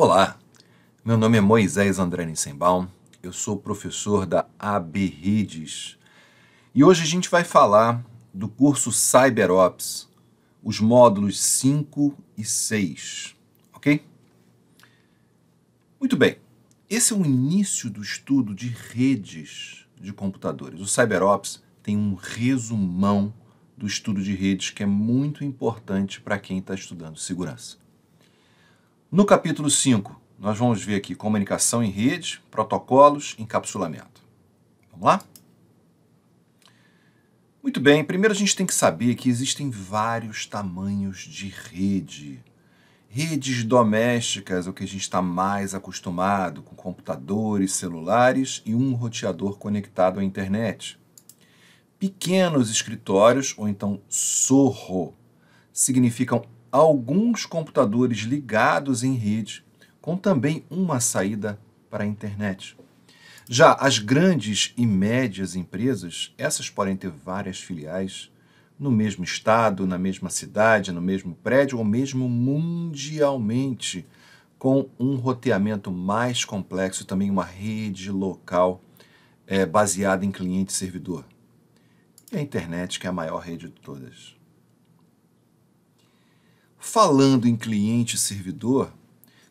Olá, meu nome é Moisés André Nissenbaum, eu sou professor da AB Redes e hoje a gente vai falar do curso CyberOps, os módulos 5 e 6, ok? Muito bem, esse é o início do estudo de redes de computadores. O CyberOps tem um resumão do estudo de redes que é muito importante para quem está estudando segurança. No capítulo 5, nós vamos ver aqui comunicação em rede, protocolos, encapsulamento. Vamos lá? Muito bem, primeiro a gente tem que saber que existem vários tamanhos de rede. Redes domésticas, o que a gente está mais acostumado, com computadores, celulares e um roteador conectado à internet. Pequenos escritórios, ou então SOHO, significam alguns computadores ligados em rede, com também uma saída para a internet. Já as grandes e médias empresas, essas podem ter várias filiais no mesmo estado, na mesma cidade, no mesmo prédio ou mesmo mundialmente, com um roteamento mais complexo, também uma rede local baseada em cliente e servidor. E a internet, que é a maior rede de todas. Falando em cliente e servidor,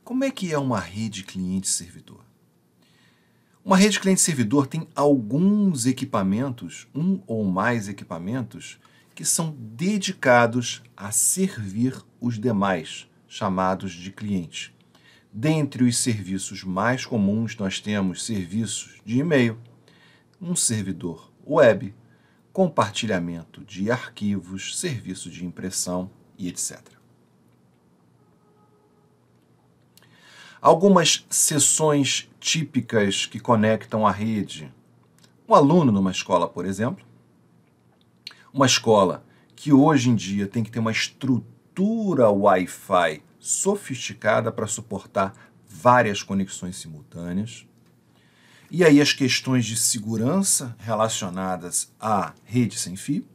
como é que é uma rede cliente-servidor? Uma rede cliente-servidor tem alguns equipamentos, um ou mais equipamentos, que são dedicados a servir os demais, chamados de cliente. Dentre os serviços mais comuns, nós temos serviços de e-mail, um servidor web, compartilhamento de arquivos, serviço de impressão e etc. Algumas seções típicas que conectam a rede. Um aluno numa escola, por exemplo, uma escola que hoje em dia tem que ter uma estrutura Wi-Fi sofisticada para suportar várias conexões simultâneas. E aí as questões de segurança relacionadas à rede sem fio.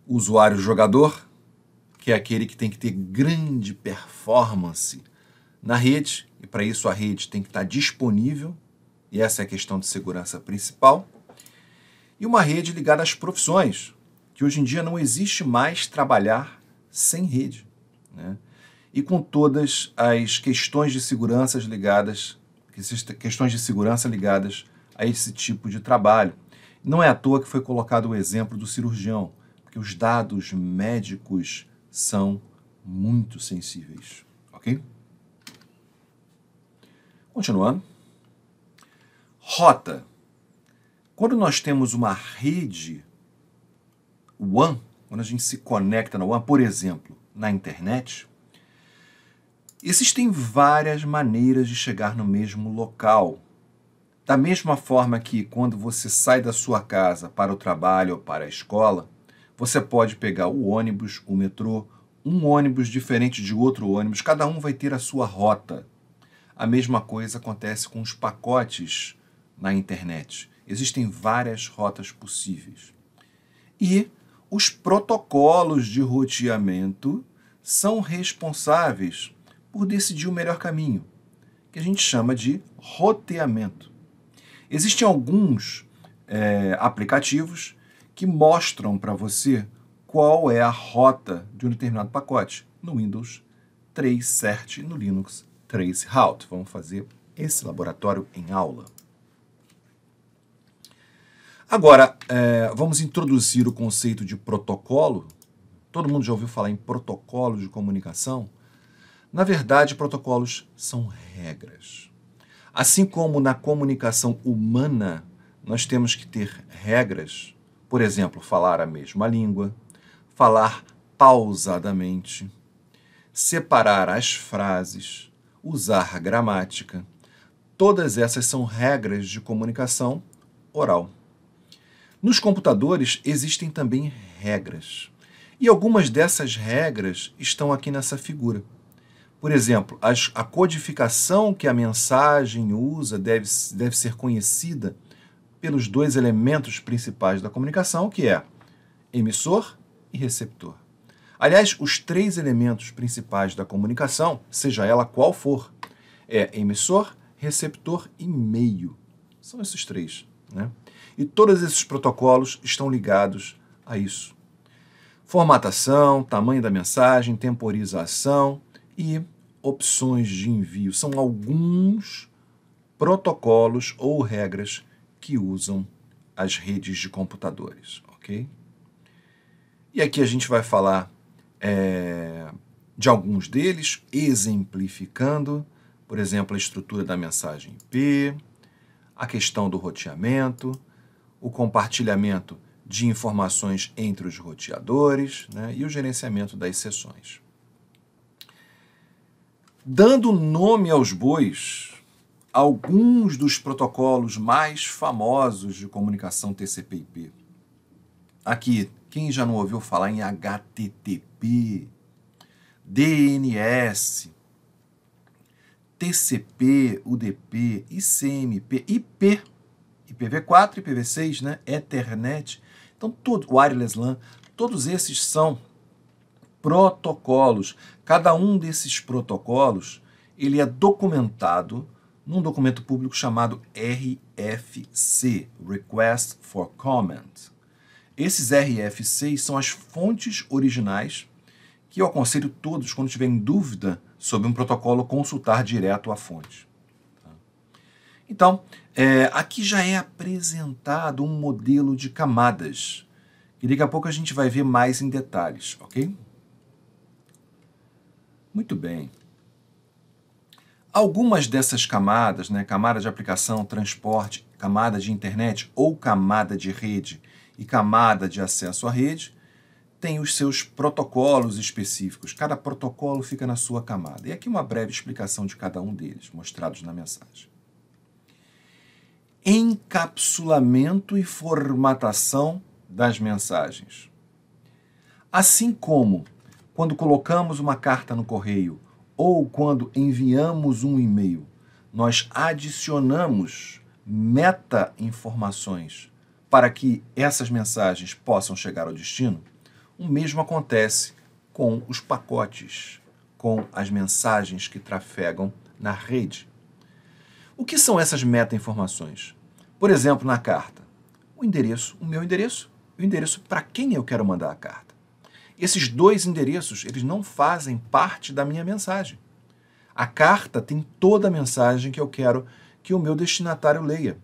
Usuário jogador, que é aquele que tem que ter grande performance na rede, e para isso a rede tem que estar disponível, e essa é a questão de segurança principal. E uma rede ligada às profissões, que hoje em dia não existe mais trabalhar sem rede, né? E com todas as questões de segurança ligadas a esse tipo de trabalho. Não é à toa que foi colocado o exemplo do cirurgião, porque os dados médicos são muito sensíveis, ok? Continuando. Rota. Quando nós temos uma rede WAN, quando a gente se conecta na WAN, por exemplo, na internet, existem várias maneiras de chegar no mesmo local. Da mesma forma que quando você sai da sua casa para o trabalho ou para a escola, você pode pegar o ônibus, o metrô, um ônibus diferente de outro ônibus, cada um vai ter a sua rota. A mesma coisa acontece com os pacotes na internet. Existem várias rotas possíveis. E os protocolos de roteamento são responsáveis por decidir o melhor caminho, que a gente chama de roteamento. Existem alguns aplicativos que mostram para você qual é a rota de um determinado pacote. No Windows, Tracecert, no Linux, Traceroute. Vamos fazer esse laboratório em aula. Agora, vamos introduzir o conceito de protocolo. Todo mundo já ouviu falar em protocolo de comunicação? Na verdade, protocolos são regras. Assim como na comunicação humana, nós temos que ter regras. Por exemplo, falar a mesma língua, falar pausadamente, separar as frases, usar gramática. Todas essas são regras de comunicação oral. Nos computadores existem também regras. E algumas dessas regras estão aqui nessa figura. Por exemplo, a codificação que a mensagem usa deve ser conhecida pelos dois elementos principais da comunicação, que é emissor e receptor. Aliás, os três elementos principais da comunicação, seja ela qual for, é emissor, receptor e meio. São esses três, né? E todos esses protocolos estão ligados a isso. Formatação, tamanho da mensagem, temporização e opções de envio. São alguns protocolos ou regras que usam as redes de computadores, ok? E aqui a gente vai falar de alguns deles, exemplificando, por exemplo, a estrutura da mensagem IP, a questão do roteamento, o compartilhamento de informações entre os roteadores, né, e o gerenciamento das sessões. Dando nome aos bois, alguns dos protocolos mais famosos de comunicação TCP/IP. Aqui, quem já não ouviu falar em HTTP, DNS, TCP, UDP, ICMP, IP, IPv4, IPv6, né? Ethernet, então Wireless LAN, todos esses são protocolos. Cada um desses protocolos, ele é documentado num documento público chamado RFC, Request for Comment. Esses RFCs são as fontes originais que eu aconselho todos, quando tiverem dúvida sobre um protocolo, consultar direto a fonte. Então, aqui já é apresentado um modelo de camadas, que daqui a pouco a gente vai ver mais em detalhes, ok? Muito bem. Algumas dessas camadas, né, camada de aplicação, transporte, camada de internet ou camada de rede e camada de acesso à rede, tem os seus protocolos específicos. Cada protocolo fica na sua camada. E aqui uma breve explicação de cada um deles, mostrados na mensagem. Encapsulamento e formatação das mensagens. Assim como quando colocamos uma carta no correio ou quando enviamos um e-mail, nós adicionamos meta-informações para que essas mensagens possam chegar ao destino, o mesmo acontece com os pacotes, com as mensagens que trafegam na rede. O que são essas meta-informações? Por exemplo, na carta, o endereço, o meu endereço, e o endereço para quem eu quero mandar a carta. Esses dois endereços, eles não fazem parte da minha mensagem. A carta tem toda a mensagem que eu quero que o meu destinatário leia.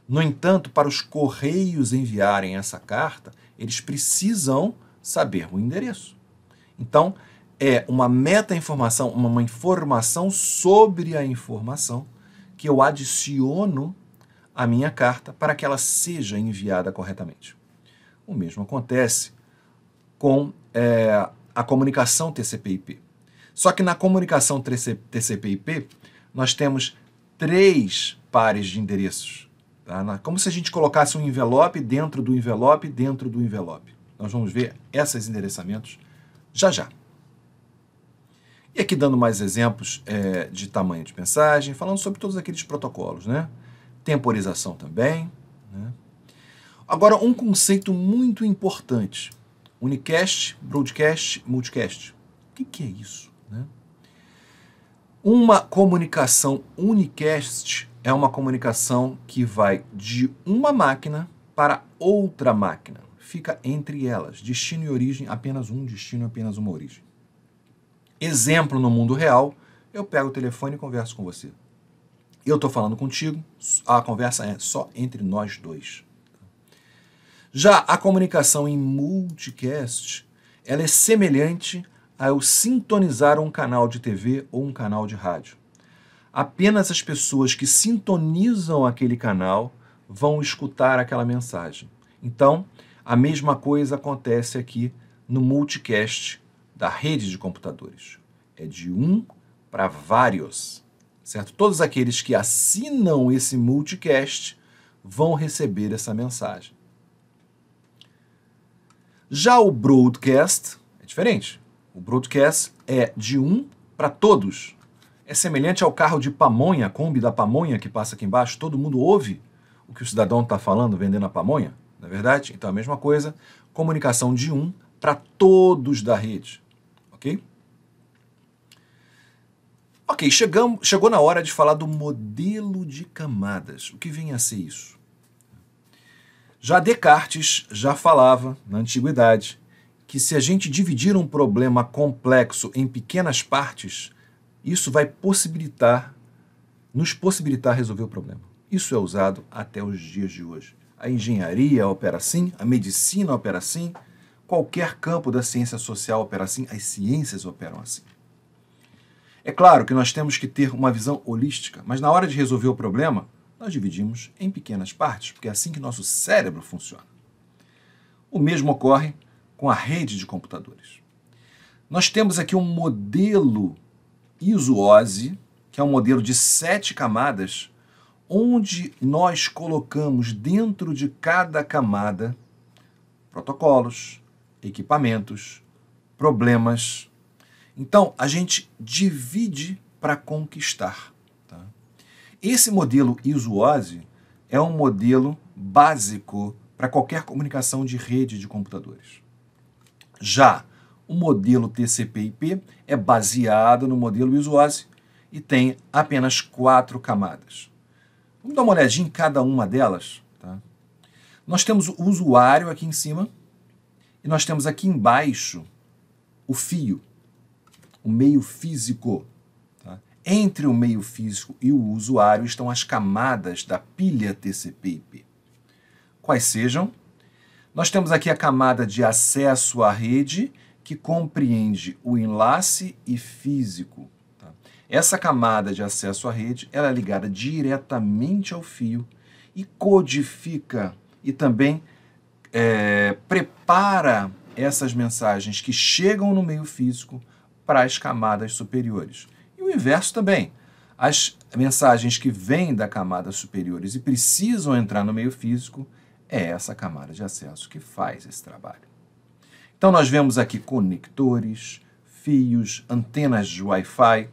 No entanto, para os correios enviarem essa carta, eles precisam saber o endereço. Então, é uma meta-informação, uma informação sobre a informação que eu adiciono à minha carta para que ela seja enviada corretamente. O mesmo acontece com a comunicação TCP/IP. Só que na comunicação TCP/IP, nós temos 3 pares de endereços. Tá? Como se a gente colocasse um envelope dentro do envelope dentro do envelope. Nós vamos ver esses endereçamentos já já. E aqui dando mais exemplos de tamanho de mensagem, falando sobre todos aqueles protocolos, né? Temporização também, né? Agora, um conceito muito importante. Unicast, broadcast, multicast. O que é isso? Né? Uma comunicação unicast é uma comunicação que vai de uma máquina para outra máquina. Fica entre elas. Destino e origem, apenas um destino, apenas uma origem. Exemplo no mundo real, eu pego o telefone e converso com você. Eu estou falando contigo, a conversa é só entre nós dois. Já a comunicação em multicast, ela é semelhante a eu sintonizar um canal de TV ou um canal de rádio. Apenas as pessoas que sintonizam aquele canal vão escutar aquela mensagem. Então, a mesma coisa acontece aqui no multicast da rede de computadores. É de um para vários, certo? Todos aqueles que assinam esse multicast vão receber essa mensagem. Já o broadcast é diferente. O broadcast é de um para todos. É semelhante ao carro de pamonha, a Kombi da pamonha que passa aqui embaixo. Todo mundo ouve o que o cidadão está falando, vendendo a pamonha, não é verdade? Então, a mesma coisa, comunicação de um para todos da rede, ok? Ok, chegou na hora de falar do modelo de camadas. O que vem a ser isso? Já Descartes já falava, na antiguidade, que se a gente dividir um problema complexo em pequenas partes, isso vai nos possibilitar resolver o problema. Isso é usado até os dias de hoje. A engenharia opera assim, a medicina opera assim, qualquer campo da ciência social opera assim, as ciências operam assim. É claro que nós temos que ter uma visão holística, mas na hora de resolver o problema, nós dividimos em pequenas partes, porque é assim que nosso cérebro funciona. O mesmo ocorre com a rede de computadores. Nós temos aqui um modelo ISO-OSI, que é um modelo de 7 camadas, onde nós colocamos dentro de cada camada protocolos, equipamentos, problemas. Então, a gente divide para conquistar. Tá? Esse modelo ISO-OSI é um modelo básico para qualquer comunicação de rede de computadores. Já o modelo TCP/IP é baseado no modelo ISO-OSI e tem apenas 4 camadas. Vamos dar uma olhadinha em cada uma delas. Tá? Nós temos o usuário aqui em cima e nós temos aqui embaixo o fio, o meio físico. Tá? Entre o meio físico e o usuário estão as camadas da pilha TCP/IP. Quais sejam? Nós temos aqui a camada de acesso à rede, que compreende o enlace e físico. Tá? Essa camada de acesso à rede ela é ligada diretamente ao fio e codifica e também prepara essas mensagens que chegam no meio físico para as camadas superiores. E o inverso também. As mensagens que vêm da camada superiores e precisam entrar no meio físico, é essa camada de acesso que faz esse trabalho. Então nós vemos aqui conectores, fios, antenas de Wi-Fi,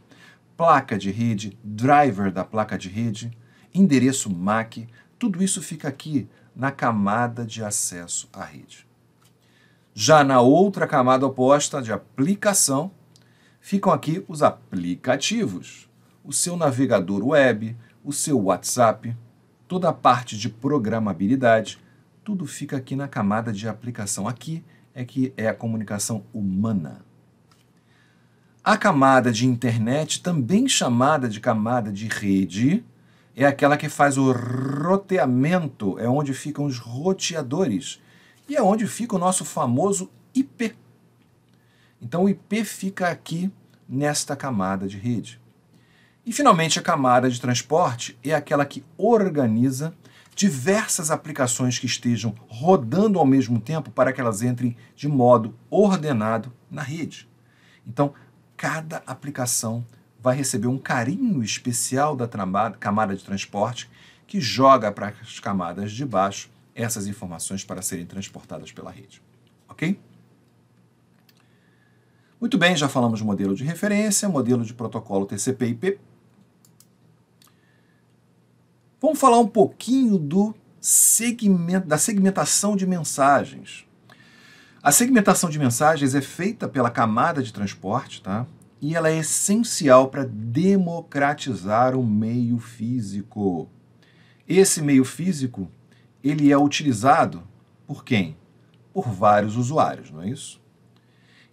placa de rede, driver da placa de rede, endereço MAC, tudo isso fica aqui na camada de acesso à rede. Já na outra camada oposta de aplicação, ficam aqui os aplicativos, o seu navegador web, o seu WhatsApp, toda a parte de programabilidade, tudo fica aqui na camada de aplicação. Aqui é que é a comunicação humana. A camada de internet, também chamada de camada de rede, é aquela que faz o roteamento, é onde ficam os roteadores e é onde fica o nosso famoso IP. Então o IP fica aqui nesta camada de rede. E finalmente a camada de transporte é aquela que organiza diversas aplicações que estejam rodando ao mesmo tempo para que elas entrem de modo ordenado na rede. Então, cada aplicação vai receber um carinho especial da camada de transporte que joga para as camadas de baixo essas informações para serem transportadas pela rede. Ok? Muito bem, já falamos de modelo de referência, modelo de protocolo TCP/IP. Vamos falar um pouquinho da segmentação de mensagens. A segmentação de mensagens é feita pela camada de transporte, tá? E ela é essencial para democratizar o meio físico. Esse meio físico, ele é utilizado por quem? Por vários usuários, não é isso?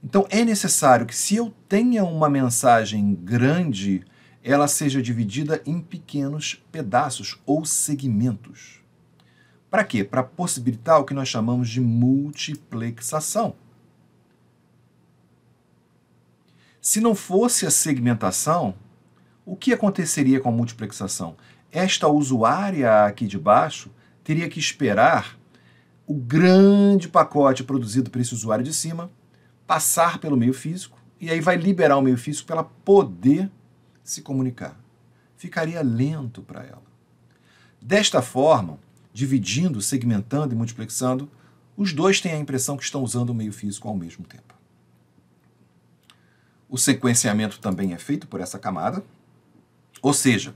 Então é necessário que, se eu tenha uma mensagem grande, ela seja dividida em pequenos pedaços ou segmentos. Para quê? Para possibilitar o que nós chamamos de multiplexação. Se não fosse a segmentação, o que aconteceria com a multiplexação? Esta usuária aqui de baixo teria que esperar o grande pacote produzido por esse usuário de cima passar pelo meio físico e aí vai liberar o meio físico para ela poder se comunicar. Ficaria lento para ela. Desta forma, dividindo, segmentando e multiplexando, os dois têm a impressão que estão usando o meio físico ao mesmo tempo. O sequenciamento também é feito por essa camada, ou seja,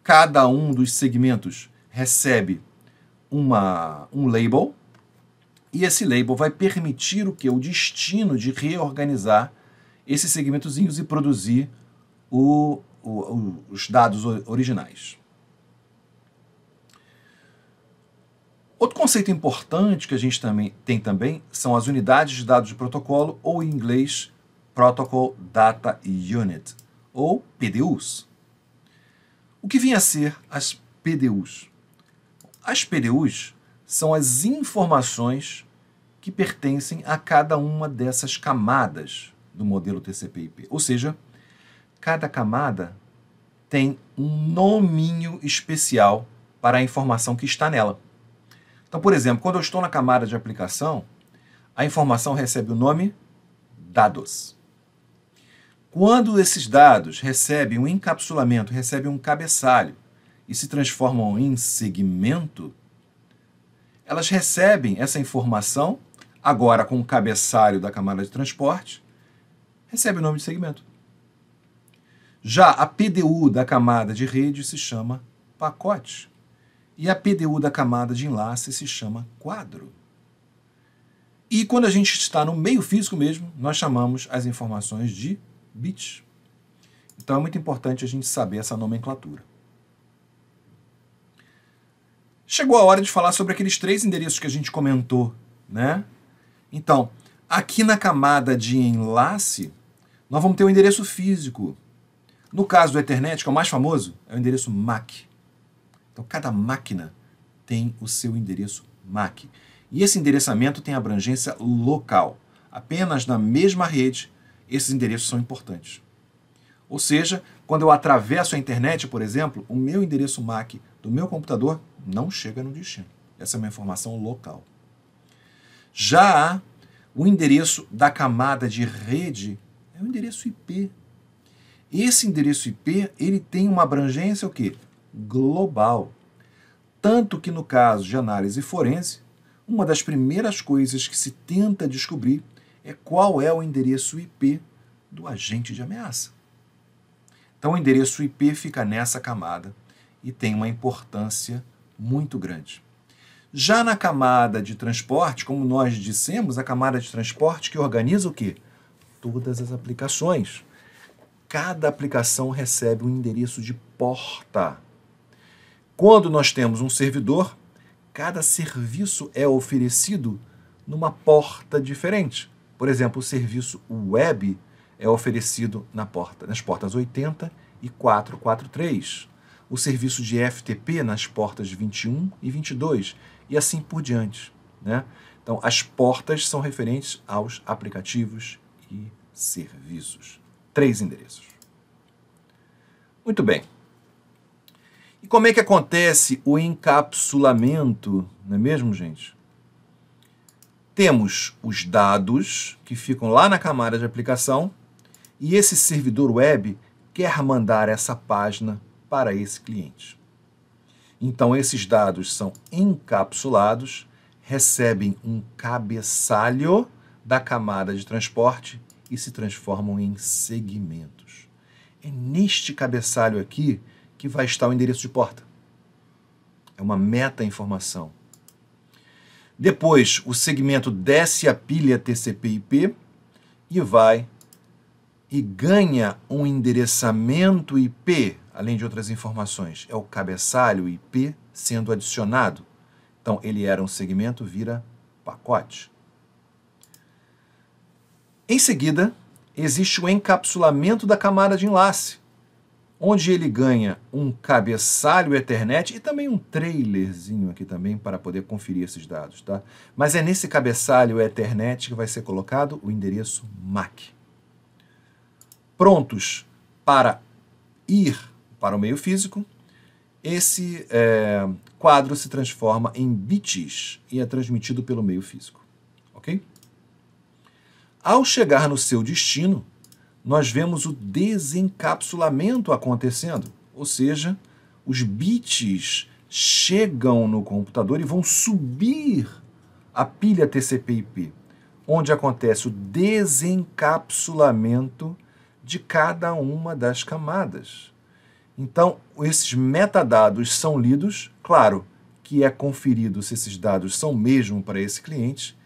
cada um dos segmentos recebe um label, E esse label vai permitir o quê? O destino de reorganizar esses segmentozinhos e produzir os dados originais. Outro conceito importante que a gente tem também são as unidades de dados de protocolo, ou em inglês, Protocol Data Unit, ou PDUs. O que vinha a ser as PDUs? As PDUs são as informações que pertencem a cada uma dessas camadas do modelo TCP/IP. Ou seja, cada camada tem um nominho especial para a informação que está nela. Então, por exemplo, quando eu estou na camada de aplicação, a informação recebe o nome dados. Quando esses dados recebem um encapsulamento, recebem um cabeçalho e se transformam em segmento, elas recebem essa informação, agora com o cabeçalho da camada de transporte, recebe o nome de segmento. Já a PDU da camada de rede se chama pacote. E a PDU da camada de enlace se chama quadro. E quando a gente está no meio físico mesmo, nós chamamos as informações de bits. Então é muito importante a gente saber essa nomenclatura. Chegou a hora de falar sobre aqueles 3 endereços que a gente comentou, né? Então, aqui na camada de enlace, nós vamos ter o endereço físico. No caso do Ethernet, que é o mais famoso, é o endereço MAC. Então, cada máquina tem o seu endereço MAC. E esse endereçamento tem abrangência local. Apenas na mesma rede, esses endereços são importantes. Ou seja, quando eu atravesso a internet, por exemplo, o meu endereço MAC do meu computador não chega no destino. Essa é uma informação local. Já o endereço da camada de rede é o endereço IP. Esse endereço IP, ele tem uma abrangência o quê? Global. Tanto que no caso de análise forense, uma das primeiras coisas que se tenta descobrir é qual é o endereço IP do agente de ameaça. Então o endereço IP fica nessa camada e tem uma importância muito grande. Já na camada de transporte, como nós dissemos, a camada de transporte que organiza o quê? Todas as aplicações. Cada aplicação recebe um endereço de porta. Quando nós temos um servidor, cada serviço é oferecido numa porta diferente. Por exemplo, o serviço web é oferecido nas portas 80 e 443. O serviço de FTP nas portas 21 e 22, e assim por diante, né? Então, as portas são referentes aos aplicativos e serviços. 3 endereços. Muito bem. E como é que acontece o encapsulamento, não é mesmo, gente? Temos os dados que ficam lá na camada de aplicação e esse servidor web quer mandar essa página para esse cliente. Então, esses dados são encapsulados, recebem um cabeçalho da camada de transporte e se transformam em segmentos. É neste cabeçalho aqui que vai estar o endereço de porta. É uma meta-informação. Depois, o segmento desce a pilha TCP/IP e ganha um endereçamento IP, além de outras informações. É o cabeçalho IP sendo adicionado. Então, ele era um segmento, vira pacote. Em seguida, existe o encapsulamento da camada de enlace, onde ele ganha um cabeçalho Ethernet e também um trailerzinho aqui também para poder conferir esses dados, tá? Mas é nesse cabeçalho Ethernet que vai ser colocado o endereço MAC. Prontos para ir para o meio físico, esse quadro se transforma em bits e é transmitido pelo meio físico, ok? Ao chegar no seu destino, nós vemos o desencapsulamento acontecendo, ou seja, os bits chegam no computador e vão subir a pilha TCP/IP, onde acontece o desencapsulamento de cada uma das camadas. Então, esses metadados são lidos, claro, que é conferido se esses dados são mesmo para esse cliente.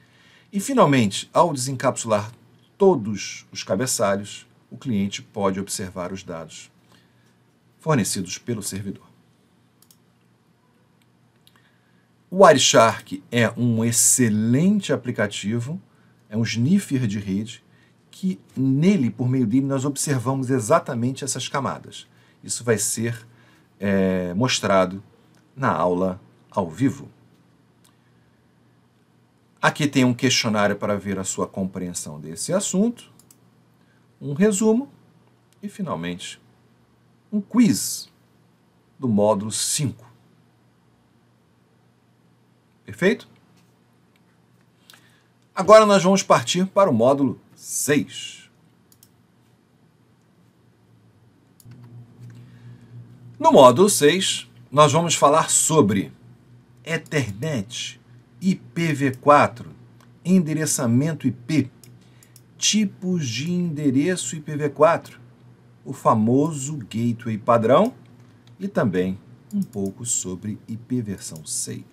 E, finalmente, ao desencapsular todos os cabeçalhos, o cliente pode observar os dados fornecidos pelo servidor. O Wireshark é um excelente aplicativo, é um sniffer de rede, que nele, por meio dele, nós observamos exatamente essas camadas. Isso vai ser mostrado na aula ao vivo. Aqui tem um questionário para ver a sua compreensão desse assunto, um resumo e, finalmente, um quiz do módulo 5. Perfeito? Agora nós vamos partir para o módulo 6. No módulo 6, nós vamos falar sobre Ethernet, IPv4, endereçamento IP, tipos de endereço IPv4, o famoso gateway padrão e também um pouco sobre IP versão 6.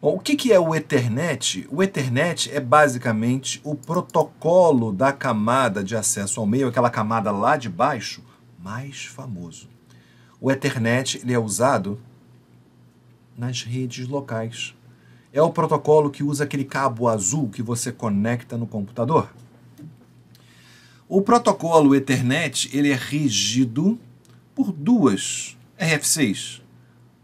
Bom, o que é o Ethernet? O Ethernet é basicamente o protocolo da camada de acesso ao meio, aquela camada lá de baixo, mais famoso. O Ethernet ele é usado nas redes locais. É o protocolo que usa aquele cabo azul que você conecta no computador. O protocolo Ethernet ele é regido por duas RF6,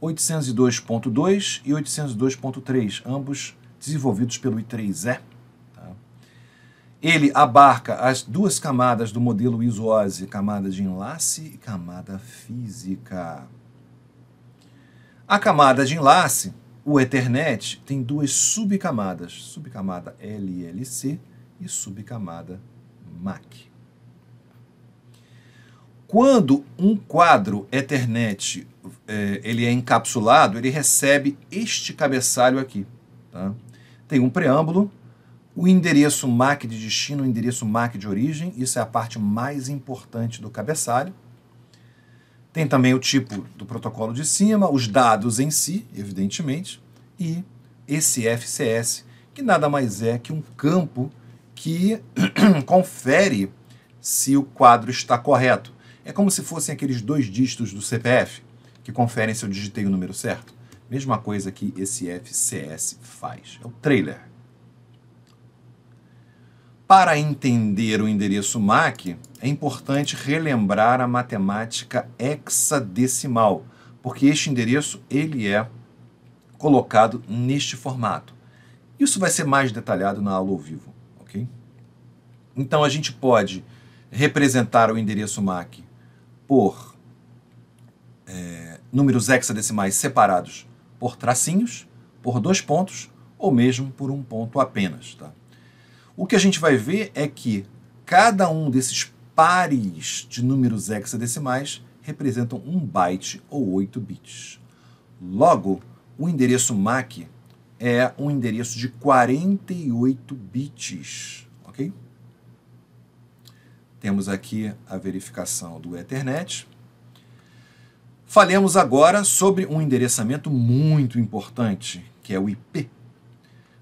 802.2 e 802.3, ambos desenvolvidos pelo I3E. Tá? Ele abarca as duas camadas do modelo ISO-OSI, camada de enlace e camada física. A camada de enlace, o Ethernet, tem duas subcamadas, subcamada LLC e subcamada MAC. Quando um quadro Ethernet ele é encapsulado, ele recebe este cabeçalho aqui. Tá? Tem um preâmbulo, o endereço MAC de destino, o endereço MAC de origem, isso é a parte mais importante do cabeçalho. Tem também o tipo do protocolo de cima, os dados em si, evidentemente, e esse FCS, que nada mais é que um campo que confere se o quadro está correto. É como se fossem aqueles 2 dígitos do CPF, que conferem se eu digitei o número certo. Mesma coisa que esse FCS faz. É o trailer. Para entender o endereço MAC, é importante relembrar a matemática hexadecimal, porque este endereço ele é colocado neste formato. Isso vai ser mais detalhado na aula ao vivo, ok? Então a gente pode representar o endereço MAC por números hexadecimais separados por tracinhos, por 2 pontos, ou mesmo por um ponto apenas. Tá? O que a gente vai ver é que cada um desses pares de números hexadecimais representam 1 byte ou 8 bits. Logo, o endereço MAC é um endereço de 48 bits. Ok? Temos aqui a verificação do Ethernet. Falemos agora sobre um endereçamento muito importante, que é o IP.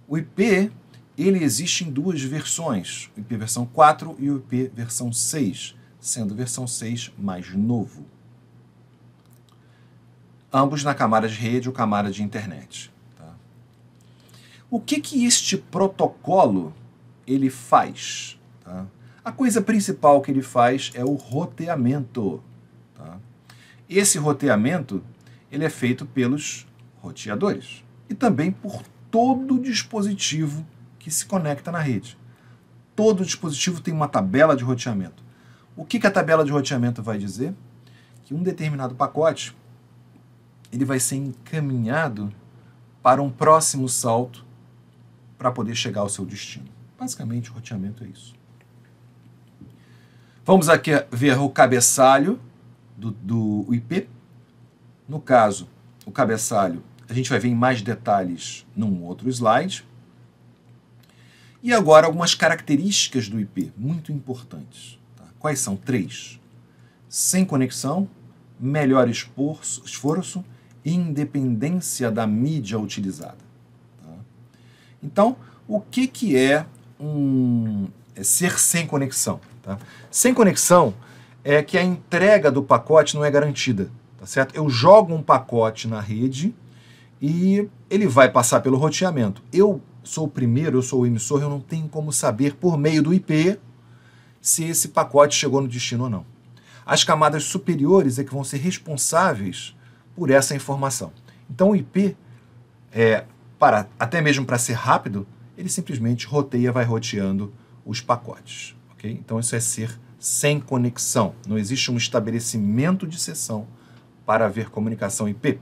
O IP ele existe em 2 versões, o IP versão 4 e o IP versão 6, sendo versão 6 mais novo. Ambos na camada de rede ou camada de internet. Tá? O que este protocolo ele faz? Tá? A coisa principal que ele faz é o roteamento. Tá? Esse roteamento ele é feito pelos roteadores e também por todo dispositivo que se conecta na rede. Todo dispositivo tem uma tabela de roteamento. O que a tabela de roteamento vai dizer? Que um determinado pacote ele vai ser encaminhado para um próximo salto para poder chegar ao seu destino. Basicamente, o roteamento é isso. Vamos aqui ver o cabeçalho do IP. No caso, o cabeçalho, a gente vai ver em mais detalhes num outro slide. E agora algumas características do IP, muito importantes. Tá? Quais são? 3. Sem conexão, melhor esforço independência da mídia utilizada. Tá? Então, o que é ser sem conexão? Tá? Sem conexão é que a entrega do pacote não é garantida. Tá certo? Eu jogo um pacote na rede e ele vai passar pelo roteamento. Eu sou o primeiro, eu sou o emissor, eu não tenho como saber por meio do IP se esse pacote chegou no destino ou não. As camadas superiores é que vão ser responsáveis por essa informação. Então o IP, até mesmo para ser rápido, ele simplesmente roteia, vai roteando os pacotes. Okay? Então isso é ser sem conexão. Não existe um estabelecimento de sessão para haver comunicação IP.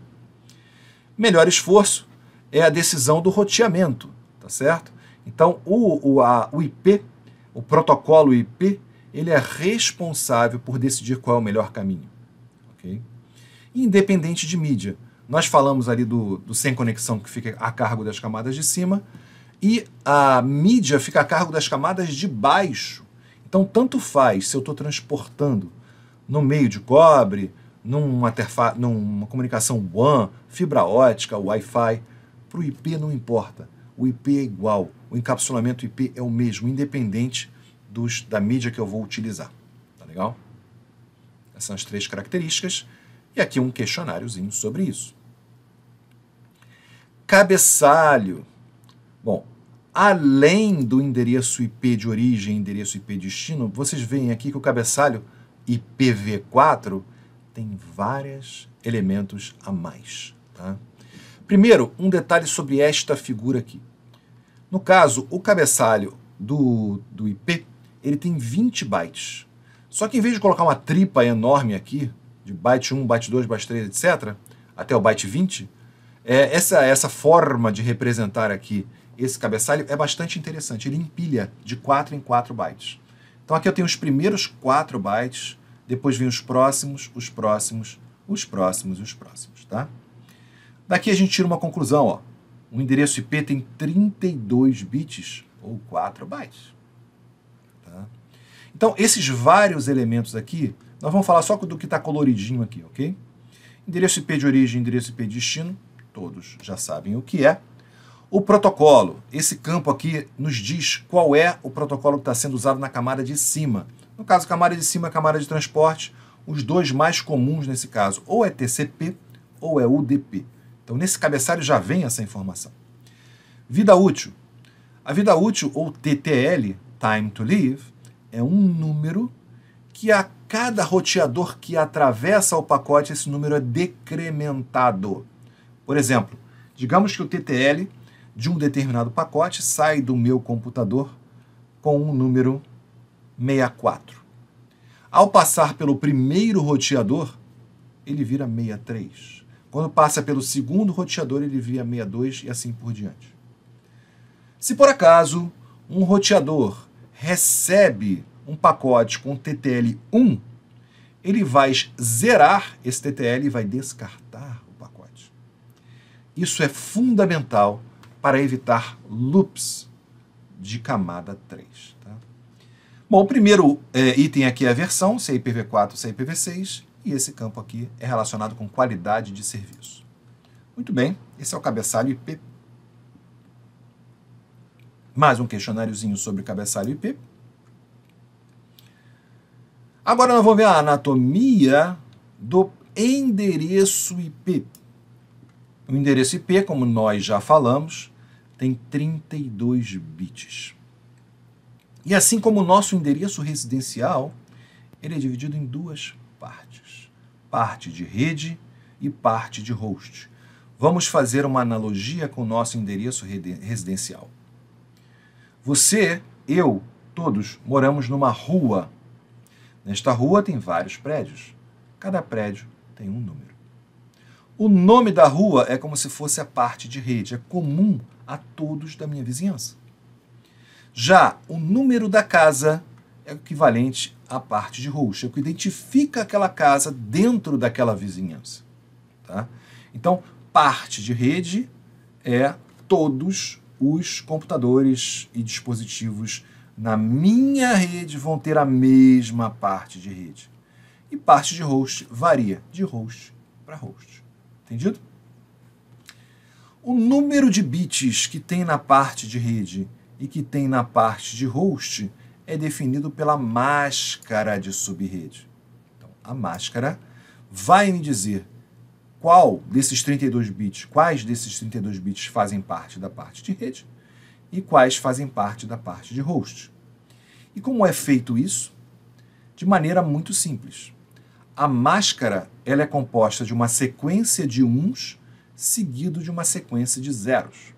Melhor esforço é a decisão do roteamento, tá certo? Então, o IP, o protocolo IP, ele é responsável por decidir qual é o melhor caminho, ok? Independente de mídia. Nós falamos ali do sem conexão, que fica a cargo das camadas de cima, e a mídia fica a cargo das camadas de baixo. Então, tanto faz se eu estou transportando no meio de cobre, numa comunicação WAN, fibra ótica, Wi-Fi, para o IP não importa. O IP é igual, o encapsulamento IP é o mesmo, independente da mídia que eu vou utilizar. Tá legal? Essas são as 3 características, e aqui um questionáriozinho sobre isso. Cabeçalho. Bom, além do endereço IP de origem e endereço IP de destino, vocês veem aqui que o cabeçalho IPv4 tem vários elementos a mais. Tá? Primeiro, um detalhe sobre esta figura aqui. No caso, o cabeçalho do IP, ele tem 20 bytes. Só que em vez de colocar uma tripa enorme aqui, de byte 1, byte 2, byte 3, etc., até o byte 20, essa forma de representar aqui esse cabeçalho é bastante interessante. Ele empilha de 4 em 4 bytes. Então aqui eu tenho os primeiros 4 bytes, depois vem os próximos, os próximos, os próximos e os próximos, tá? Daqui a gente tira uma conclusão, ó. O endereço IP tem 32 bits ou 4 bytes. Tá? Então, esses vários elementos aqui, nós vamos falar só do que está coloridinho aqui, ok? Endereço IP de origem, endereço IP de destino, todos já sabem o que é. O protocolo, esse campo aqui nos diz qual é o protocolo que está sendo usado na camada de cima. No caso, camada de cima é camada de transporte. Os dois mais comuns nesse caso, ou é TCP ou é UDP. Então, nesse cabeçalho já vem essa informação. Vida útil. A vida útil, ou TTL, Time to Live, é um número que a cada roteador que atravessa o pacote, esse número é decrementado. Por exemplo, digamos que o TTL de um determinado pacote sai do meu computador com um número 64. Ao passar pelo primeiro roteador, ele vira 63. Quando passa pelo segundo roteador, ele vira 62 e assim por diante. Se por acaso um roteador recebe um pacote com TTL 1, ele vai zerar esse TTL e vai descartar o pacote. Isso é fundamental para evitar loops de camada 3. Tá? Bom, o primeiro item aqui é a versão, se é IPv4, se é IPv6, e esse campo aqui é relacionado com qualidade de serviço. Muito bem, esse é o cabeçalho IP. Mais um questionáriozinho sobre cabeçalho IP. Agora nós vamos ver a anatomia do endereço IP. O endereço IP, como nós já falamos, tem 32 bits. E assim como o nosso endereço residencial, ele é dividido em 2 partes. Parte de rede e parte de host. Vamos fazer uma analogia com o nosso endereço residencial. Você, eu, todos moramos numa rua. Nesta rua tem vários prédios. Cada prédio tem um número. O nome da rua é como se fosse a parte de rede. É comum a todos da minha vizinhança. Já o número da casa é equivalente à parte de host. É o que identifica aquela casa dentro daquela vizinhança. Tá? Então, parte de rede é todos os computadores e dispositivos na minha rede vão ter a mesma parte de rede. E parte de host varia de host para host. Entendido? O número de bits que tem na parte de rede e que tem na parte de host é definido pela máscara de subrede. Então, a máscara vai me dizer quais desses 32 bits fazem parte da parte de rede e quais fazem parte da parte de host. E como é feito isso? De maneira muito simples. A máscara ela é composta de uma sequência de uns seguido de uma sequência de zeros.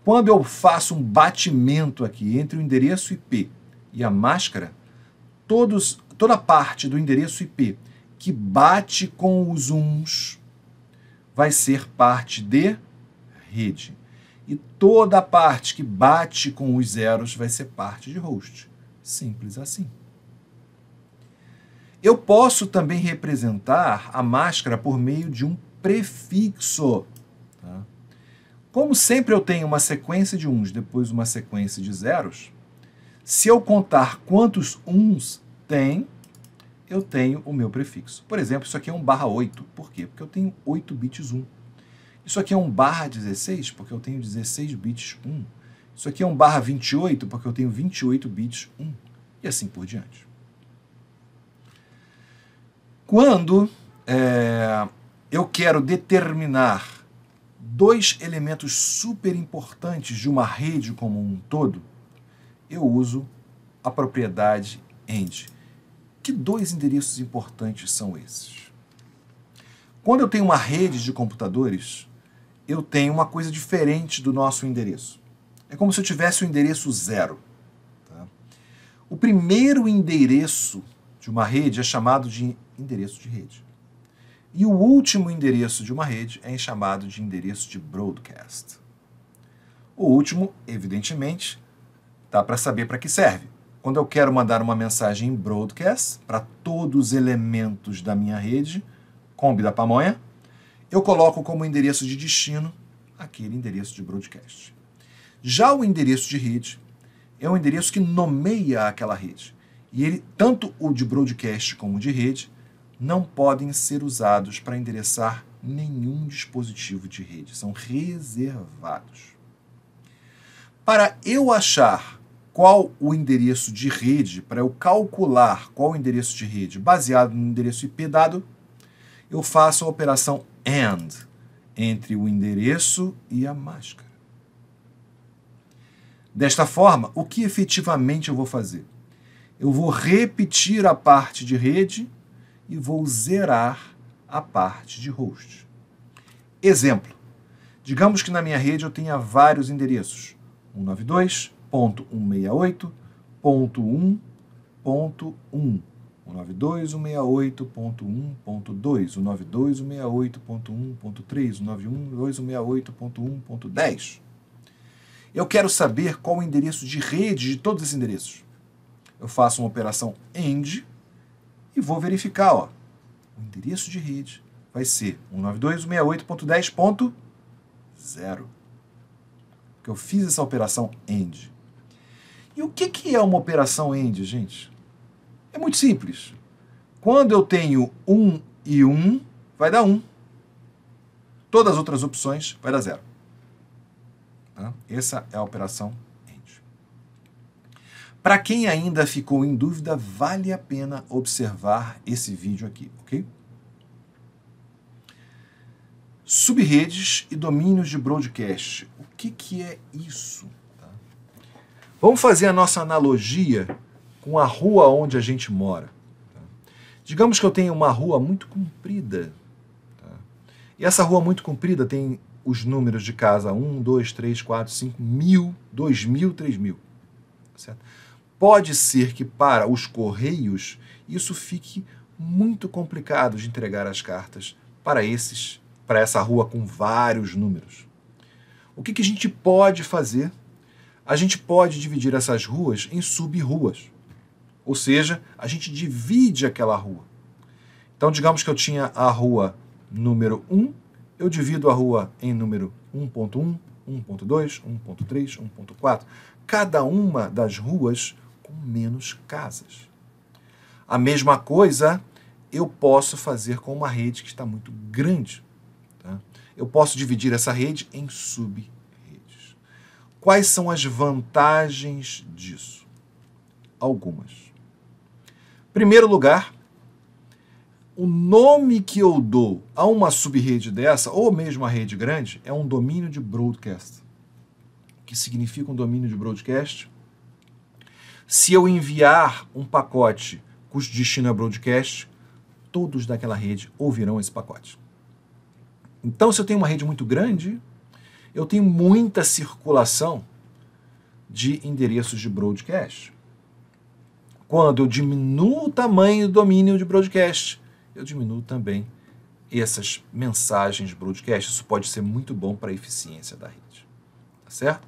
Quando eu faço um batimento aqui entre o endereço IP e a máscara, toda parte do endereço IP que bate com os uns vai ser parte de rede. E toda a parte que bate com os zeros vai ser parte de host. Simples assim. Eu posso também representar a máscara por meio de um prefixo. Tá? Como sempre eu tenho uma sequência de uns, depois uma sequência de zeros, se eu contar quantos uns tem, eu tenho o meu prefixo. Por exemplo, isso aqui é um /8. Por quê? Porque eu tenho 8 bits 1. Isso aqui é um /16, porque eu tenho 16 bits 1. Isso aqui é um /28, porque eu tenho 28 bits 1. E assim por diante. Quando eu quero determinar dois elementos super importantes de uma rede como um todo, eu uso a propriedade AND. Que dois endereços importantes são esses? Quando eu tenho uma rede de computadores, eu tenho uma coisa diferente do nosso endereço. É como se eu tivesse o endereço 0. Tá? O primeiro endereço de uma rede é chamado de endereço de rede. E o último endereço de uma rede é chamado de endereço de broadcast. O último, evidentemente, dá para saber para que serve. Quando eu quero mandar uma mensagem em broadcast para todos os elementos da minha rede, Kombi da pamonha, eu coloco como endereço de destino aquele endereço de broadcast. Já o endereço de rede é um endereço que nomeia aquela rede. E ele, tanto o de broadcast como o de rede, não podem ser usados para endereçar nenhum dispositivo de rede. São reservados. Para eu achar qual o endereço de rede, para eu calcular qual o endereço de rede baseado no endereço IP dado, eu faço a operação AND entre o endereço e a máscara. Desta forma, o que efetivamente eu vou fazer? Eu vou repetir a parte de rede e vou zerar a parte de host. Exemplo. Digamos que na minha rede eu tenha vários endereços. 192.168.1.1, 192.168.1.2, 192.168.1.3, 192.168.1.10. Eu quero saber qual o endereço de rede de todos esses endereços. Eu faço uma operação AND e vou verificar. O endereço de rede vai ser 192.168.10.0. Porque eu fiz essa operação AND. E o que é uma operação AND, gente? É muito simples. Quando eu tenho 1 e 1, vai dar 1. Todas as outras opções vai dar 0. Tá? Essa é a operação AND. Para quem ainda ficou em dúvida, vale a pena observar esse vídeo aqui, ok? Subredes e domínios de broadcast. O que é isso? Tá? Vamos fazer a nossa analogia com a rua onde a gente mora. Tá? Digamos que eu tenho uma rua muito comprida. Tá? E essa rua muito comprida tem os números de casa 1, 2, 3, 4, 5, 1000, 2000, 3000. Certo? Pode ser que para os correios isso fique muito complicado de entregar as cartas para essa rua com vários números. O que a gente pode fazer? A gente pode dividir essas ruas em sub-ruas. Ou seja, a gente divide aquela rua. Então, digamos que eu tinha a rua número 1, eu divido a rua em número 1.1, 1.2, 1.3, 1.4. Cada uma das ruas com menos casas. A mesma coisa eu posso fazer com uma rede que está muito grande. Tá? Eu posso dividir essa rede em sub-redes. Quais são as vantagens disso? Algumas. Em primeiro lugar, o nome que eu dou a uma sub-rede dessa, ou mesmo a rede grande, é um domínio de broadcast. O que significa um domínio de broadcast? Se eu enviar um pacote cujo destino é broadcast, todos daquela rede ouvirão esse pacote. Então, se eu tenho uma rede muito grande, eu tenho muita circulação de endereços de broadcast. Quando eu diminuo o tamanho do domínio de broadcast, eu diminuo também essas mensagens broadcast. Isso pode ser muito bom para a eficiência da rede. Tá certo?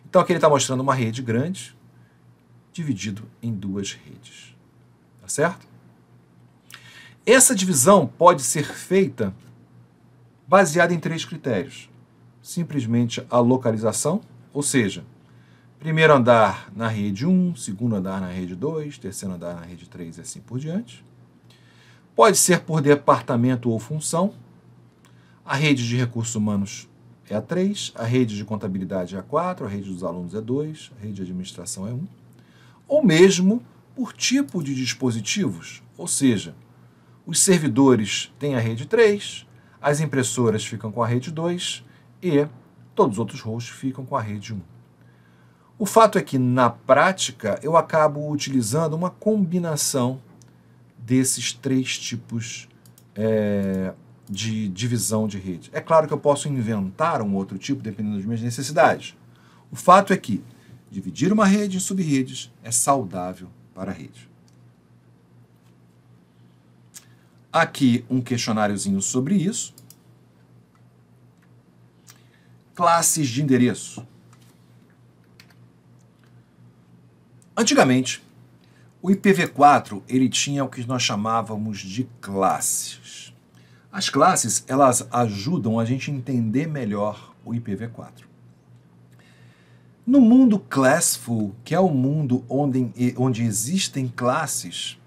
Então, aqui ele está mostrando uma rede grande dividido em duas redes. Tá certo? Essa divisão pode ser feita baseada em 3 critérios. Simplesmente a localização, ou seja, primeiro andar na rede 1, segundo andar na rede 2, terceiro andar na rede 3 e assim por diante. Pode ser por departamento ou função. A rede de recursos humanos é a 3, a rede de contabilidade é a 4, a rede dos alunos é 2, a rede de administração é 1. Ou mesmo por tipo de dispositivos, ou seja, os servidores têm a rede 3, as impressoras ficam com a rede 2 e todos os outros hosts ficam com a rede 1. O fato é que, na prática, eu acabo utilizando uma combinação desses 3 tipos de divisão de rede. É claro que eu posso inventar um outro tipo, dependendo das minhas necessidades. O fato é que dividir uma rede em sub-redes é saudável para a rede. Aqui um questionáriozinho sobre isso. Classes de endereço. Antigamente, o IPv4 ele tinha o que nós chamávamos de classes. As classes elas ajudam a gente a entender melhor o IPv4. No mundo classful, que é o mundo onde existem classes,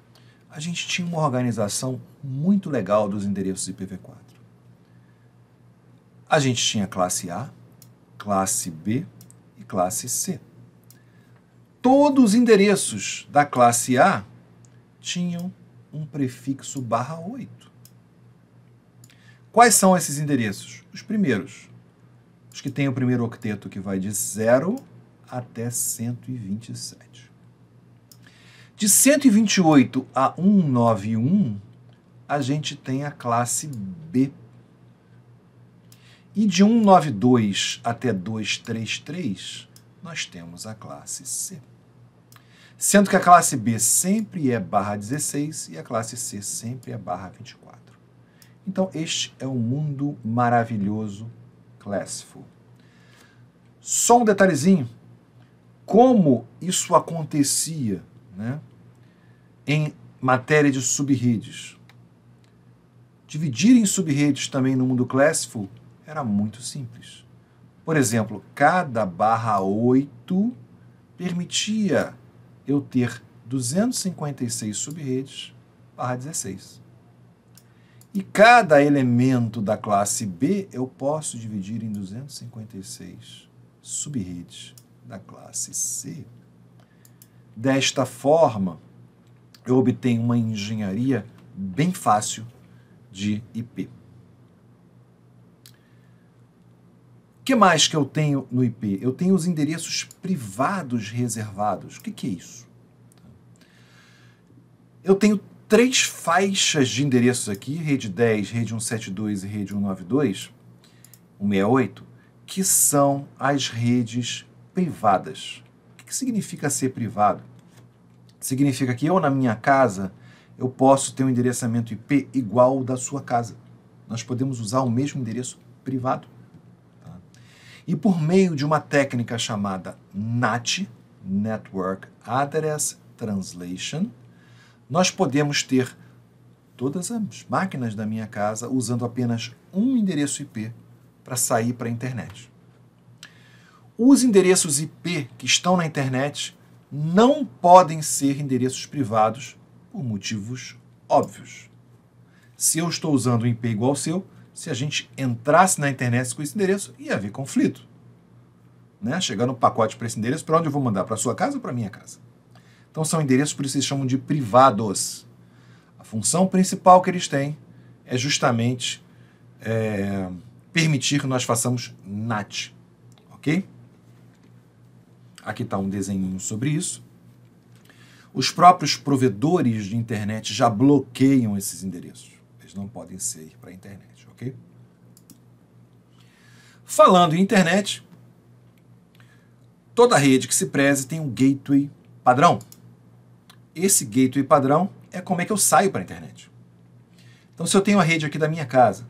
a gente tinha uma organização muito legal dos endereços IPv4. A gente tinha classe A, classe B e classe C. Todos os endereços da classe A tinham um prefixo /8. Quais são esses endereços? Os primeiros. Os que têm o primeiro octeto que vai de 0 até 127. De 128 a 191, a gente tem a classe B. E de 192 até 233, nós temos a classe C. Sendo que a classe B sempre é /16 e a classe C sempre é /24. Então, este é um mundo maravilhoso classful. Só um detalhezinho. Como isso acontecia, né, em matéria de sub-redes? Dividir em sub-redes também no mundo classful era muito simples. Por exemplo, cada /8 permitia eu ter 256 sub-redes /16. E cada elemento da classe B eu posso dividir em 256 sub-redes da classe C. Desta forma, eu obtenho uma engenharia bem fácil de IP. O que mais que eu tenho no IP? Eu tenho os endereços privados reservados. O que é isso? Eu tenho 3 faixas de endereços aqui, rede 10, rede 172 e rede 192, 168, que são as redes privadas. O que significa ser privado? Significa que eu, na minha casa, eu posso ter um endereçamento IP igual ao da sua casa. Nós podemos usar o mesmo endereço privado. Tá? E por meio de uma técnica chamada NAT, Network Address Translation, nós podemos ter todas as máquinas da minha casa usando apenas um endereço IP para sair para a internet. Os endereços IP que estão na internet não podem ser endereços privados por motivos óbvios. se eu estou usando um IP igual ao seu, se a gente entrasse na internet com esse endereço, ia haver conflito. Né? Chegando um pacote para esse endereço, para onde eu vou mandar? Para a sua casa ou para a minha casa? Então são endereços, por isso eles chamam de privados. A função principal que eles têm é justamente permitir que nós façamos NAT. Ok? Aqui está um desenhinho sobre isso. Os próprios provedores de internet já bloqueiam esses endereços. Eles não podem ser para a internet, ok? Falando em internet, toda rede que se preze tem um gateway padrão. Esse gateway padrão é como é que eu saio para a internet. Então, se eu tenho a rede aqui da minha casa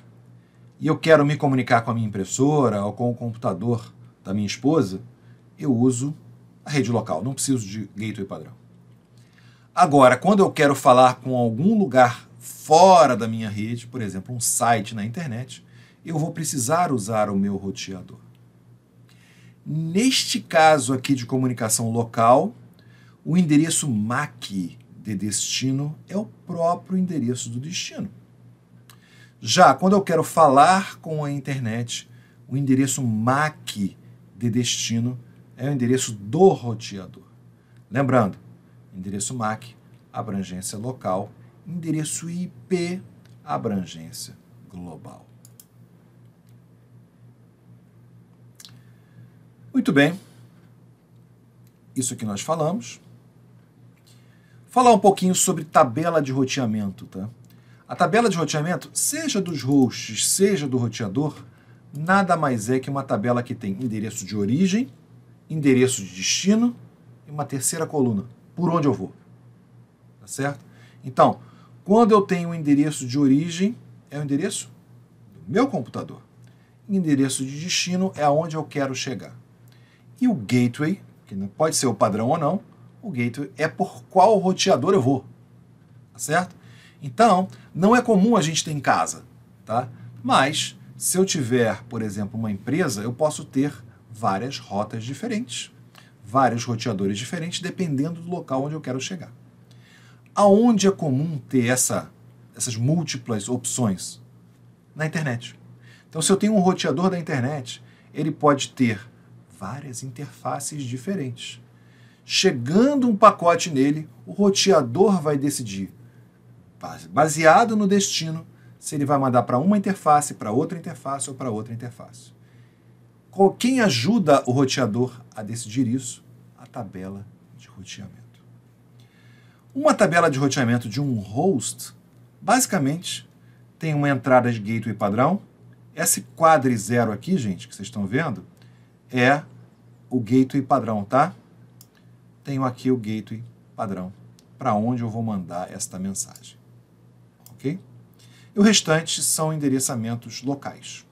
e eu quero me comunicar com a minha impressora ou com o computador da minha esposa, eu uso a rede local, não preciso de gateway padrão. Agora, quando eu quero falar com algum lugar fora da minha rede, por exemplo, um site na internet, eu vou precisar usar o meu roteador. Neste caso aqui de comunicação local, o endereço MAC de destino é o próprio endereço do destino. Já quando eu quero falar com a internet, o endereço MAC de destino é o endereço do roteador. Lembrando, endereço MAC, abrangência local, endereço IP, abrangência global. Muito bem, isso que nós falamos. Falar um pouquinho sobre tabela de roteamento, tá? A tabela de roteamento, seja dos hosts, seja do roteador, nada mais é que uma tabela que tem endereço de origem, endereço de destino e uma terceira coluna, por onde eu vou. Tá certo? Então, quando eu tenho um endereço de origem, é o endereço do meu computador. Endereço de destino é aonde eu quero chegar. E o gateway, que pode ser o padrão ou não, o gateway é por qual roteador eu vou. Tá certo? Então, não é comum a gente ter em casa, tá? Mas, se eu tiver, por exemplo, uma empresa, eu posso ter várias rotas diferentes, vários roteadores diferentes, dependendo do local onde eu quero chegar. Aonde é comum ter essas múltiplas opções? Na internet. Então, se eu tenho um roteador da internet, ele pode ter várias interfaces diferentes. Chegando um pacote nele, o roteador vai decidir, baseado no destino, se ele vai mandar para uma interface, para outra interface ou para outra interface. Quem ajuda o roteador a decidir isso? A tabela de roteamento. Uma tabela de roteamento de um host, basicamente, tem uma entrada de gateway padrão. Esse quadro 0 aqui, gente, que vocês estão vendo, é o gateway padrão, tá? Tenho aqui o gateway padrão, para onde eu vou mandar esta mensagem. Ok? E o restante são endereçamentos locais.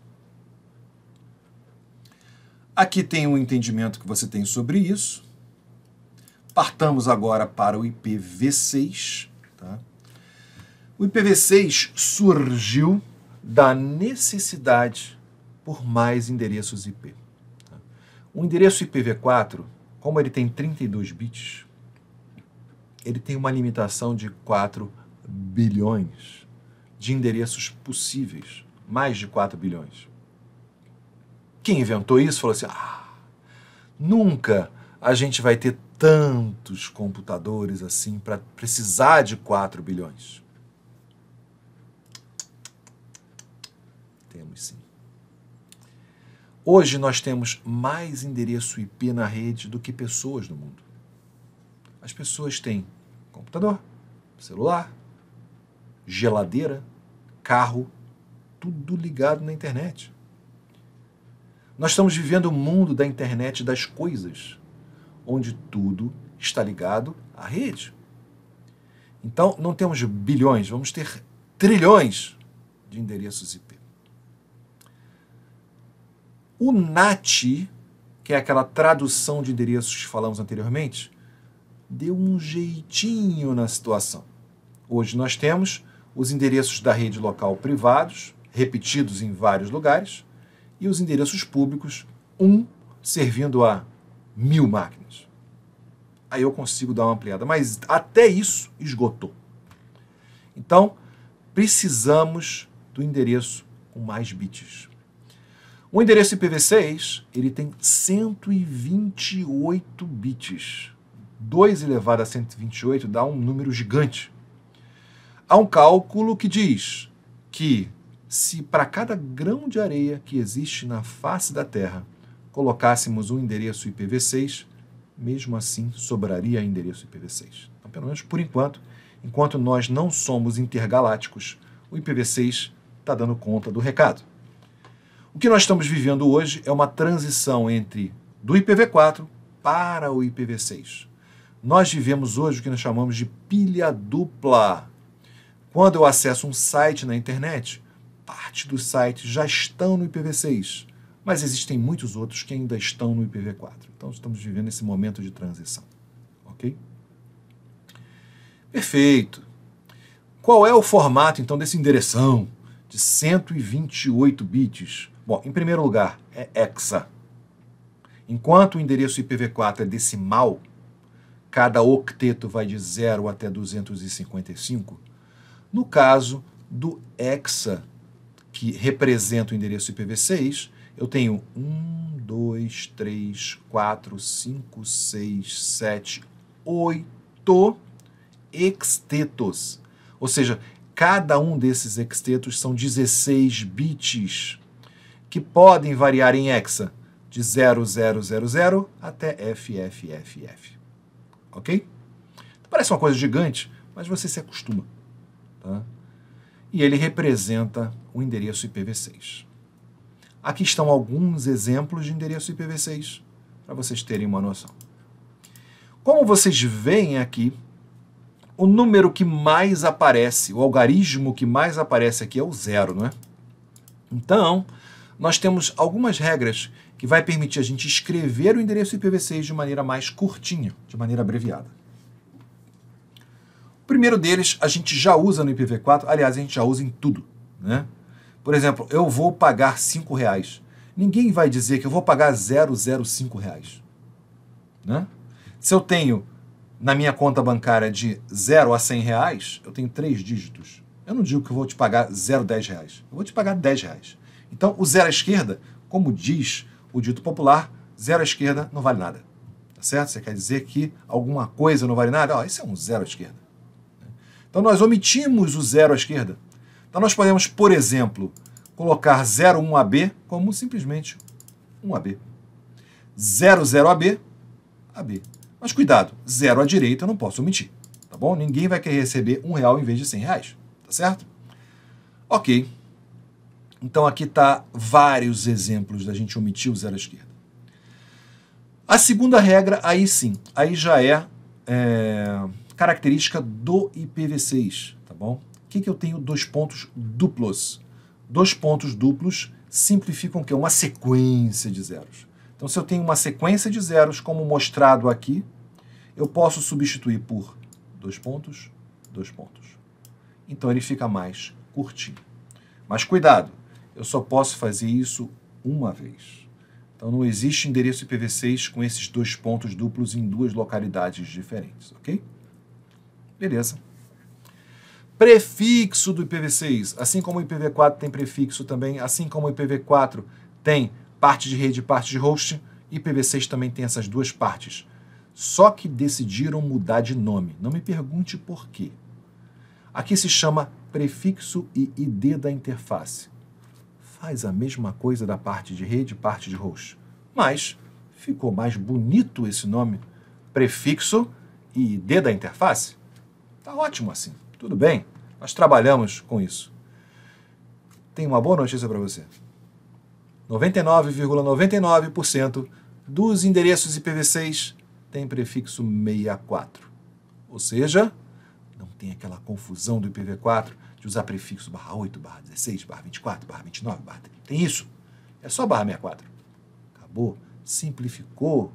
Aqui tem um entendimento que você tem sobre isso. Partamos agora para o IPv6. Tá? O IPv6 surgiu da necessidade por mais endereços IP. Tá? O endereço IPv4, como ele tem 32 bits, ele tem uma limitação de 4 bilhões de endereços possíveis, mais de 4 bilhões. Quem inventou isso falou assim, nunca a gente vai ter tantos computadores assim para precisar de 4 bilhões. Temos sim. Hoje nós temos mais endereço IP na rede do que pessoas no mundo. As pessoas têm computador, celular, geladeira, carro, tudo ligado na internet. Nós estamos vivendo o mundo da internet das coisas, onde tudo está ligado à rede. Então, não temos bilhões, vamos ter trilhões de endereços IP. O NAT, que é aquela tradução de endereços que falamos anteriormente, deu um jeitinho na situação. Hoje nós temos os endereços da rede local privados, repetidos em vários lugares, e os endereços públicos, servindo a 1000 máquinas. Aí eu consigo dar uma ampliada, mas até isso esgotou. Então, precisamos do endereço com mais bits. O endereço IPv6 ele tem 128 bits. 2 elevado a 128 dá um número gigante. Há um cálculo que diz que se para cada grão de areia que existe na face da Terra colocássemos um endereço IPv6, mesmo assim sobraria endereço IPv6. Então, pelo menos por enquanto, enquanto nós não somos intergalácticos, o IPv6 está dando conta do recado. O que nós estamos vivendo hoje é uma transição do IPv4 para o IPv6. Nós vivemos hoje o que nós chamamos de pilha dupla. Quando eu acesso um site na internet, parte dos sites já estão no IPv6, mas existem muitos outros que ainda estão no IPv4. Então estamos vivendo esse momento de transição. Ok? Perfeito. Qual é o formato, então, desse endereção de 128 bits? Bom, em primeiro lugar, é hexa. Enquanto o endereço IPv4 é decimal, cada octeto vai de 0 até 255. No caso do hexa, que representa o endereço IPv6, eu tenho 1, 2, 3, 4, 5, 6, 7, 8 hextetos. Ou seja, cada um desses hextetos são 16 bits, que podem variar em hexa de 0000 até FFFF. Ok? Parece uma coisa gigante, mas você se acostuma. Tá? E ele representa o endereço IPv6. Aqui estão alguns exemplos de endereço IPv6, para vocês terem uma noção. Como vocês veem aqui, o número que mais aparece, o algarismo que mais aparece aqui é o 0, não é? Então, nós temos algumas regras que vai permitir a gente escrever o endereço IPv6 de maneira mais curtinha, de maneira abreviada. O primeiro deles a gente já usa no IPv4, aliás, a gente já usa em tudo, né? Por exemplo, eu vou pagar R$5. Ninguém vai dizer que eu vou pagar 005 reais, né? Se eu tenho na minha conta bancária de 0 a 100 reais, eu tenho 3 dígitos. Eu não digo que eu vou te pagar 0,10 reais. Eu vou te pagar 10 reais. Então, o zero à esquerda, como diz o dito popular, zero à esquerda não vale nada. Tá certo? Você quer dizer que alguma coisa não vale nada? Isso é um zero à esquerda. Então, nós omitimos o zero à esquerda. Então, nós podemos, por exemplo, colocar 01AB como simplesmente 1AB. 00AB, AB. Mas cuidado, 0 à direita eu não posso omitir, tá bom? Ninguém vai querer receber R$1 em vez de 100 reais, tá certo? Ok. Então aqui tá vários exemplos da gente omitir o zero à esquerda. A segunda regra, aí sim, aí já é característica do IPv6, tá bom? O que eu tenho? Dois pontos duplos. Dois pontos duplos simplificam o quê? Uma sequência de zeros. Então, se eu tenho uma sequência de zeros, como mostrado aqui, eu posso substituir por 2 pontos, 2 pontos. Então, ele fica mais curtinho. Mas cuidado, eu só posso fazer isso uma vez. Então, não existe endereço IPv6 com esses 2 pontos duplos em 2 localidades diferentes, ok? Beleza. Prefixo do IPv6. Assim como o IPv4 tem prefixo também, assim como o IPv4 tem parte de rede e parte de host, IPv6 também tem essas duas partes. Só que decidiram mudar de nome. Não me pergunte por quê. Aqui se chama prefixo e ID da interface. Faz a mesma coisa da parte de rede e parte de host. Mas ficou mais bonito esse nome, prefixo e ID da interface. Tá ótimo assim. Tudo bem. Nós trabalhamos com isso. Tenho uma boa notícia para você. 99,99% dos endereços IPv6 tem prefixo 64. Ou seja, não tem aquela confusão do IPv4 de usar prefixo /8, /16, /24, /29, /30. Tem isso. É só /64. Acabou. Simplificou.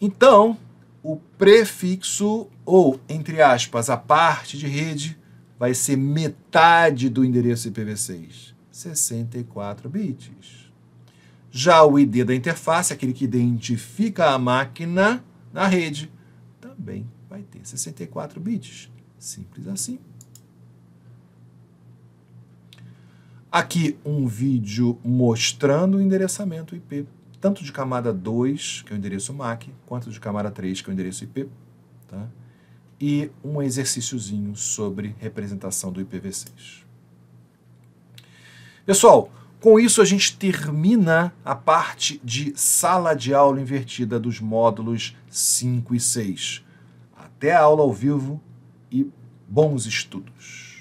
Então, o prefixo, ou, entre aspas, a parte de rede, vai ser metade do endereço IPv6, 64 bits. Já o ID da interface, aquele que identifica a máquina na rede, também vai ter 64 bits. Simples assim. Aqui um vídeo mostrando o endereçamento IP, tanto de camada 2, que é o endereço MAC, quanto de camada 3, que é o endereço IP. Tá? E um exercíciozinho sobre representação do IPv6. Pessoal, com isso a gente termina a parte de sala de aula invertida dos módulos 5 e 6. Até a aula ao vivo e bons estudos!